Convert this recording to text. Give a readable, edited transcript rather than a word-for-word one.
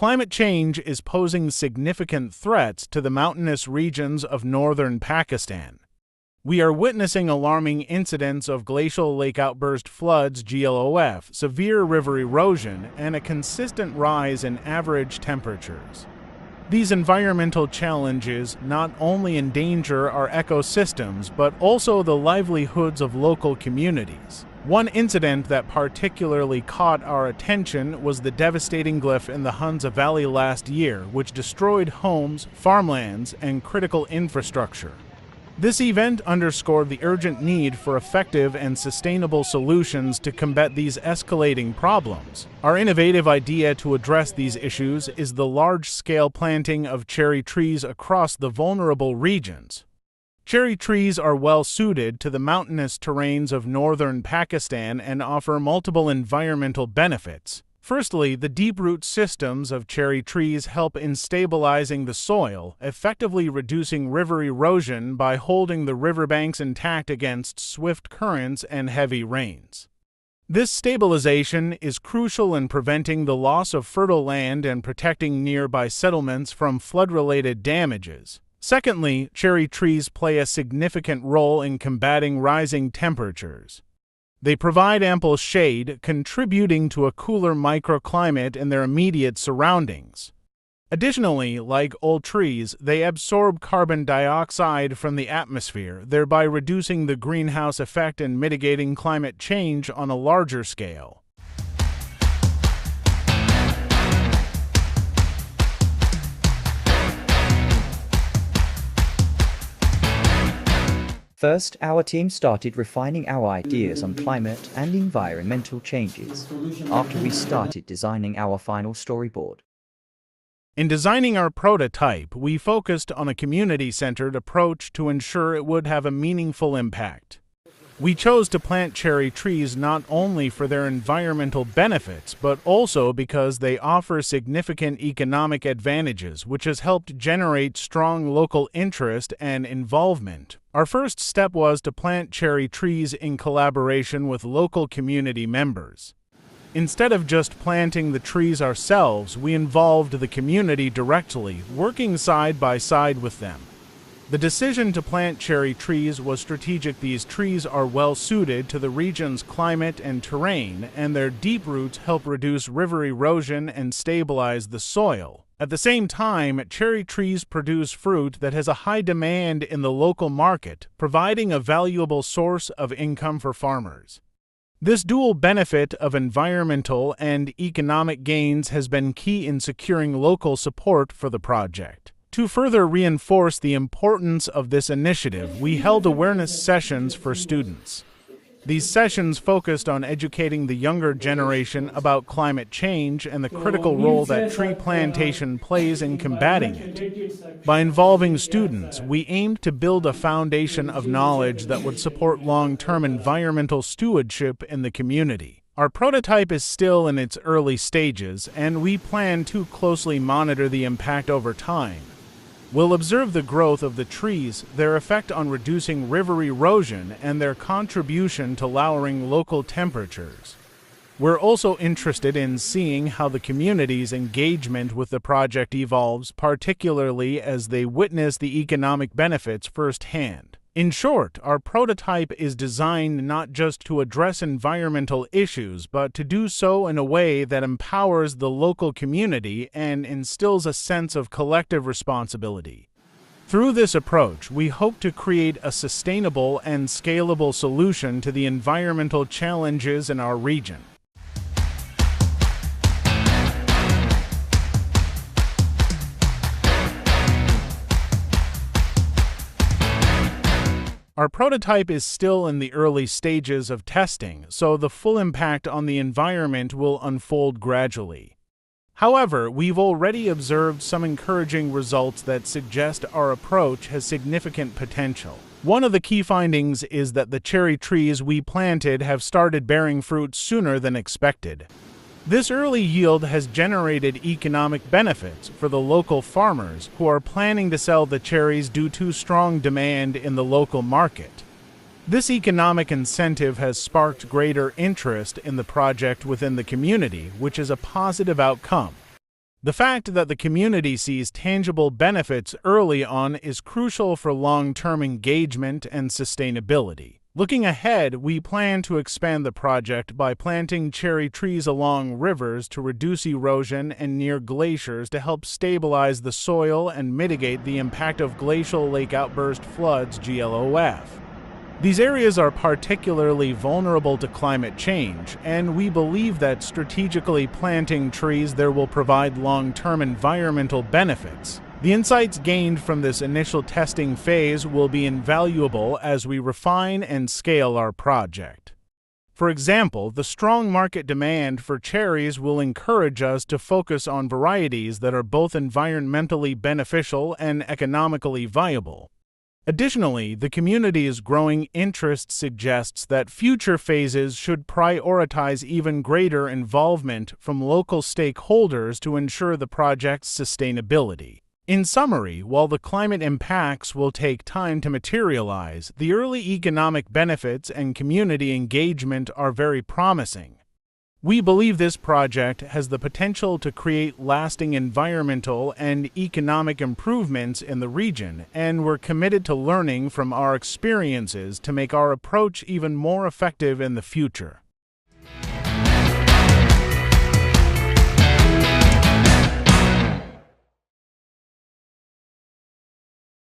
Climate change is posing significant threats to the mountainous regions of northern Pakistan. We are witnessing alarming incidents of glacial lake outburst floods (GLOF), severe river erosion, and a consistent rise in average temperatures. These environmental challenges not only endanger our ecosystems but also the livelihoods of local communities. One incident that particularly caught our attention was the devastating GLOF in the Hunza Valley last year, which destroyed homes, farmlands, and critical infrastructure. This event underscored the urgent need for effective and sustainable solutions to combat these escalating problems. Our innovative idea to address these issues is the large-scale planting of cherry trees across the vulnerable regions. Cherry trees are well suited to the mountainous terrains of northern Pakistan and offer multiple environmental benefits. Firstly, the deep root systems of cherry trees help in stabilizing the soil, effectively reducing river erosion by holding the riverbanks intact against swift currents and heavy rains. This stabilization is crucial in preventing the loss of fertile land and protecting nearby settlements from flood-related damages. Secondly, cherry trees play a significant role in combating rising temperatures. They provide ample shade, contributing to a cooler microclimate in their immediate surroundings. Additionally, like all trees, they absorb carbon dioxide from the atmosphere, thereby reducing the greenhouse effect and mitigating climate change on a larger scale. First, our team started refining our ideas on climate and environmental changes after we started designing our final storyboard. In designing our prototype, we focused on a community-centered approach to ensure it would have a meaningful impact. We chose to plant cherry trees not only for their environmental benefits, but also because they offer significant economic advantages, which has helped generate strong local interest and involvement. Our first step was to plant cherry trees in collaboration with local community members. Instead of just planting the trees ourselves, we involved the community directly, working side by side with them. The decision to plant cherry trees was strategic. These trees are well suited to the region's climate and terrain, and their deep roots help reduce river erosion and stabilize the soil. At the same time, cherry trees produce fruit that has a high demand in the local market, providing a valuable source of income for farmers. This dual benefit of environmental and economic gains has been key in securing local support for the project. To further reinforce the importance of this initiative, we held awareness sessions for students. These sessions focused on educating the younger generation about climate change and the critical role that tree plantation plays in combating it. By involving students, we aimed to build a foundation of knowledge that would support long-term environmental stewardship in the community. Our prototype is still in its early stages, and we plan to closely monitor the impact over time. We'll observe the growth of the trees, their effect on reducing river erosion, and their contribution to lowering local temperatures. We're also interested in seeing how the community's engagement with the project evolves, particularly as they witness the economic benefits firsthand. In short, our prototype is designed not just to address environmental issues, but to do so in a way that empowers the local community and instills a sense of collective responsibility. Through this approach, we hope to create a sustainable and scalable solution to the environmental challenges in our region. Our prototype is still in the early stages of testing, so the full impact on the environment will unfold gradually. However, we've already observed some encouraging results that suggest our approach has significant potential. One of the key findings is that the cherry trees we planted have started bearing fruit sooner than expected. This early yield has generated economic benefits for the local farmers who are planning to sell the cherries due to strong demand in the local market. This economic incentive has sparked greater interest in the project within the community, which is a positive outcome. The fact that the community sees tangible benefits early on is crucial for long-term engagement and sustainability. Looking ahead, we plan to expand the project by planting cherry trees along rivers to reduce erosion and near glaciers to help stabilize the soil and mitigate the impact of glacial lake outburst floods (GLOF). These areas are particularly vulnerable to climate change, and we believe that strategically planting trees there will provide long-term environmental benefits. The insights gained from this initial testing phase will be invaluable as we refine and scale our project. For example, the strong market demand for cherries will encourage us to focus on varieties that are both environmentally beneficial and economically viable. Additionally, the community's growing interest suggests that future phases should prioritize even greater involvement from local stakeholders to ensure the project's sustainability. In summary, while the climate impacts will take time to materialize, the early economic benefits and community engagement are very promising. We believe this project has the potential to create lasting environmental and economic improvements in the region, and we're committed to learning from our experiences to make our approach even more effective in the future.